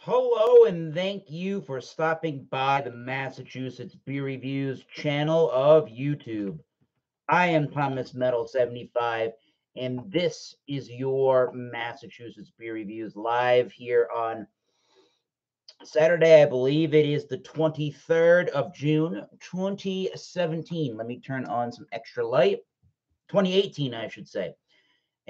Hello, and thank you for stopping by the Massachusetts Beer Reviews channel of YouTube. I am Thomas Metal 75, and this is your Massachusetts Beer Reviews live here on Saturday. I believe it is the 23rd of June, 2017. Let me turn on some extra light. 2018, I should say.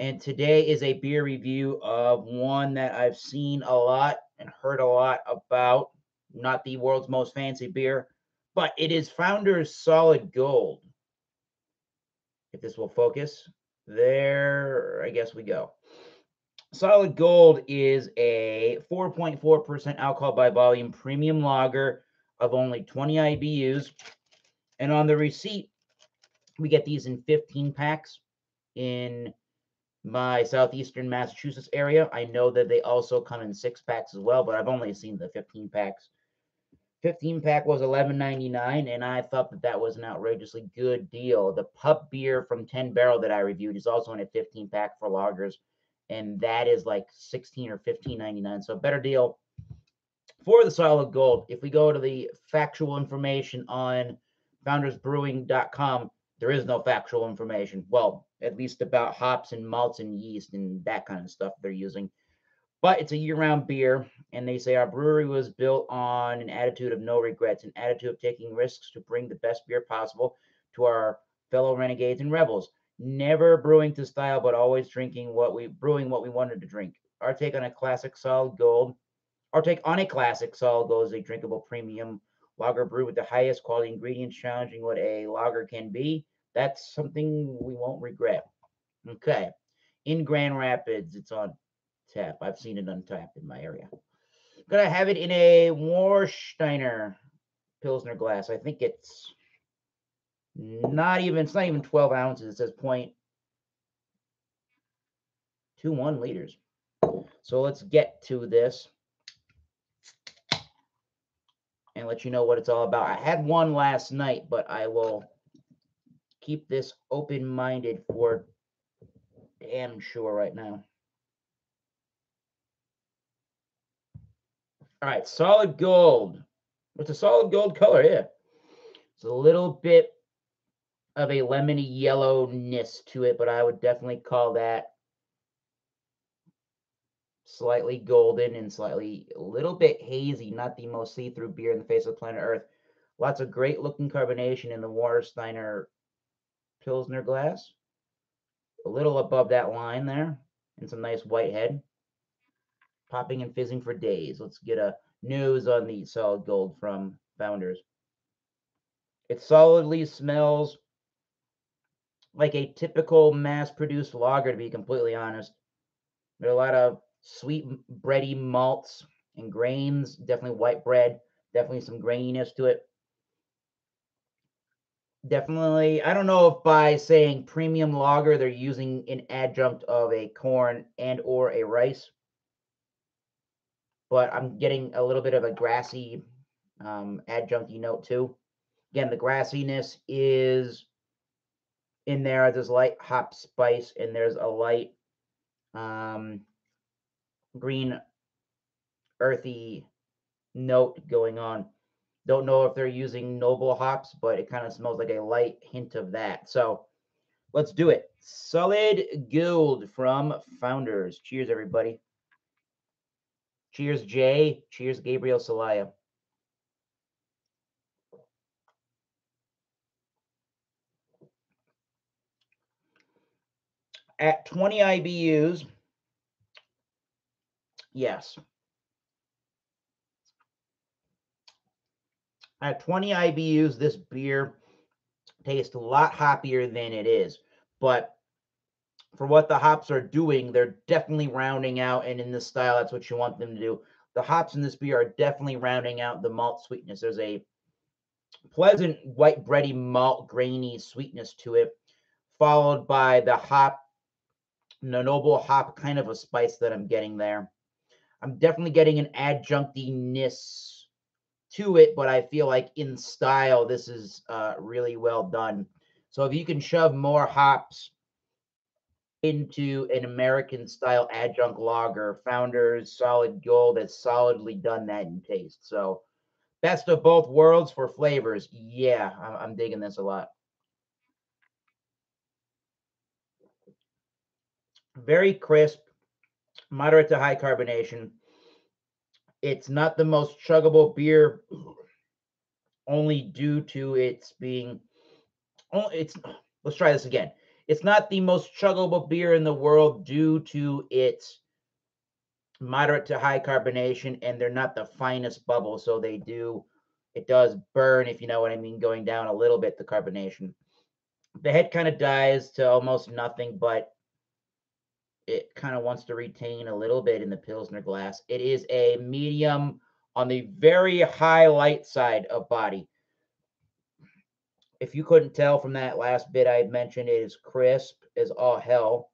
And today is a beer review of one that I've seen a lot and heard a lot about. Not the world's most fancy beer, but it is Founders Solid Gold. If this will focus, there, I guess we go. Solid Gold is a 4.4% alcohol by volume premium lager of only 20 IBUs. And on the receipt, we get these in 15 packs in my southeastern Massachusetts area. I know that they also come in 6-packs as well, but I've only seen the 15 packs. 15 pack was $11.99, and I thought that was an outrageously good deal. The pub beer from 10 Barrel that I reviewed is also in a 15 pack for lagers, and that is like $16 or $15.99. So better deal for the Solid Gold. If we go to the factual information on foundersbrewing.com, there is no factual information. Well, at least about hops and malts and yeast and that kind of stuff they're using. But it's a year-round beer, and they say our brewery was built on an attitude of no regrets, an attitude of taking risks to bring the best beer possible to our fellow renegades and rebels. Never brewing to style, but always brewing what we wanted to drink. Our take on a classic solid gold Our take on a classic solid gold is a drinkable premium lager brewed with the highest quality ingredients, challenging what a lager can be. That's something we won't regret. Okay. In Grand Rapids, it's on tap. I've seen it untapped in my area. Gonna have it in a Warsteiner Pilsner glass. I think it's not even 12 ounces. It says 0.21 liters. So let's get to this and let you know what it's all about. I had one last night, but I will keep this open-minded for damn sure right now. All right, solid gold. What's a solid gold color? Yeah. It's a little bit of a lemony yellowness to it, but I would definitely call that slightly golden and a little bit hazy, not the most see-through beer in the face of planet Earth. Lots of great looking carbonation in the Warsteiner Pilsner glass. A little above that line there, and some nice white head. Popping and fizzing for days. Let's get a nose on the solid gold from Founders. It solidly smells like a typical mass-produced lager, to be completely honest. There are a lot of sweet, bready malts and grains. Definitely white bread. Definitely some graininess to it. Definitely, I don't know if by saying premium lager, they're using an adjunct of a corn and or a rice. But I'm getting a little bit of a grassy adjuncty note too. Again, the grassiness is in there. There's light hop spice, and there's a light green earthy note going on. Don't know if they're using noble hops, but it kind of smells like a light hint of that. So let's do it. Solid Gold from Founders. Cheers, everybody. Cheers, Jay. Cheers, Gabriel Salaya. At 20 IBUs, yes. At 20 IBUs, this beer tastes a lot hoppier than it is. But for what the hops are doing, they're definitely rounding out, and in this style, that's what you want them to do. The hops in this beer are definitely rounding out the malt sweetness. There's a pleasant white bready malt grainy sweetness to it, followed by the noble hop kind of a spice that I'm getting there. I'm definitely getting an adjunctiness to it, but I feel like in style, this is really well done. So if you can shove more hops into an American style adjunct lager. Founders Solid Gold has solidly done that in taste. So best of both worlds for flavors. Yeah, I'm digging this a lot. Very crisp, moderate to high carbonation. It's not the most chuggable beer, only due to its being. Oh, it's let's try this again. It's not the most chuggable beer in the world due to its moderate to high carbonation, and they're not the finest bubble, so it does burn, if you know what I mean, going down a little bit the carbonation. The head kind of dies to almost nothing, but it kind of wants to retain a little bit in the Pilsner glass. It is a medium on the very high light side of body. If you couldn't tell from that last bit I had mentioned, it is crisp as all hell.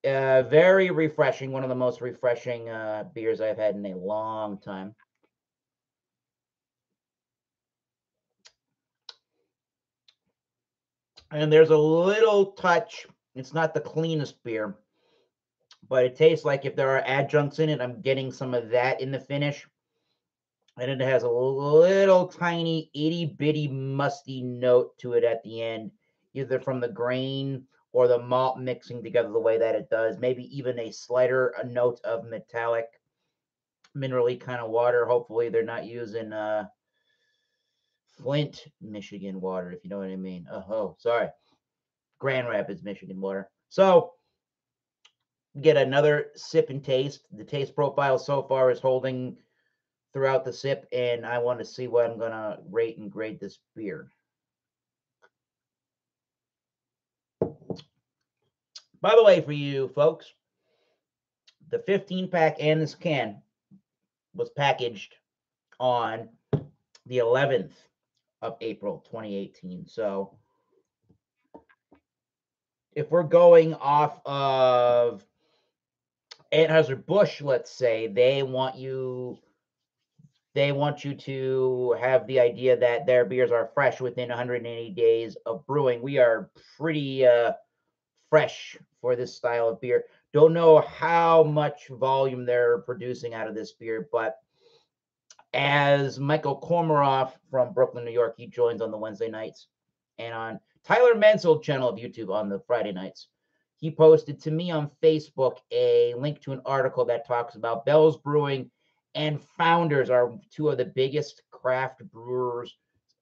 Very refreshing. One of the most refreshing beers I've had in a long time. And there's a little touch. It's not the cleanest beer, but it tastes like if there are adjuncts in it, I'm getting some of that in the finish. And it has a little tiny itty bitty musty note to it at the end, either from the grain or the malt mixing together the way that it does. Maybe even a note of metallic, minerally kind of water. Hopefully, they're not using Flint, Michigan water, if you know what I mean. Oh, sorry. Grand Rapids, Michigan water. So, get another sip and taste. The taste profile so far is holding throughout the sip, and I want to see what I'm going to rate and grade this beer. By the way, for you folks, the 15 pack and this can was packaged on the 11th of April 2018. So if we're going off of Anheuser-Busch, let's say, they want you to have the idea that their beers are fresh within 180 days of brewing. We are pretty fresh for this style of beer. Don't know how much volume they're producing out of this beer, but as Michael Kormaroff from Brooklyn, New York, he joins on the Wednesday nights, and on Tyler Mansell channel of YouTube on the Friday nights. He posted to me on Facebook a link to an article that talks about Bell's Brewing and Founders are two of the biggest craft brewers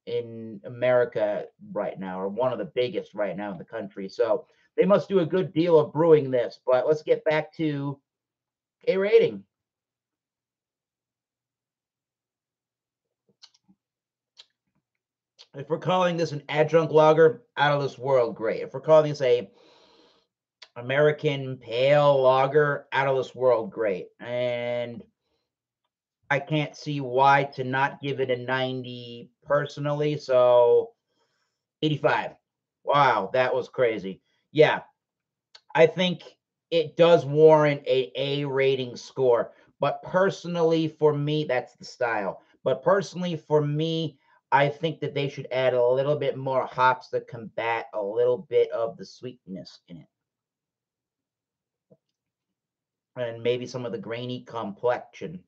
in America right now, or one of the biggest right now in the country. So they must do a good deal of brewing this. But let's get back to a rating. If we're calling this an adjunct lager, out of this world, great. If we're calling this a American pale lager, out of this world, great. And I can't see why to not give it a 90 personally. So 85. Wow, that was crazy. Yeah, I think it does warrant a rating score. But personally, for me, that's the style. But personally, for me, I think that they should add a little bit more hops to combat a little bit of the sweetness in it. And maybe some of the grainy complexion.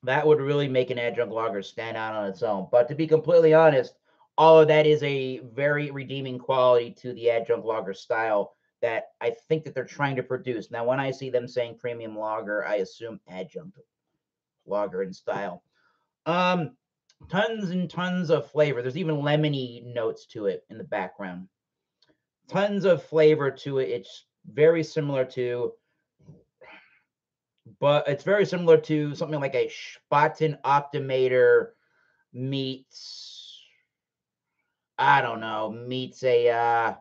That would really make an adjunct lager stand out on its own. But to be completely honest, all of that is a very redeeming quality to the adjunct lager style that I think that they're trying to produce. Now, when I see them saying premium lager, I assume adjunct lager in style. Um, Tons and tons of flavor. There's even lemony notes to it in the background. Tons of flavor to it. It's very similar to, but it's very similar to something like a Spaten Optimator meets, I don't know, meets a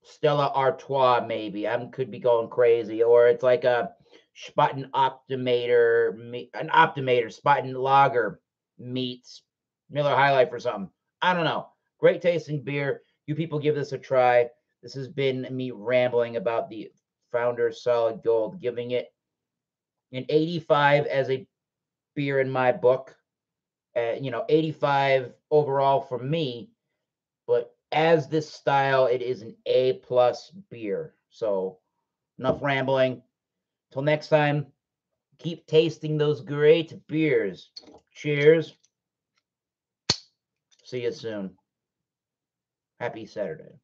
Stella Artois, maybe. I could be going crazy. Or it's like a Spaten Optimator, an Optimator, Spaten Lager meets Miller High Life or something. I don't know. Great tasting beer. You people give this a try. This has been me rambling about the Founders Solid Gold, giving it an 85 as a beer in my book. 85 overall for me, but as this style, it is an A+ beer. So enough rambling. Till next time, keep tasting those great beers. Cheers. See you soon. Happy Saturday.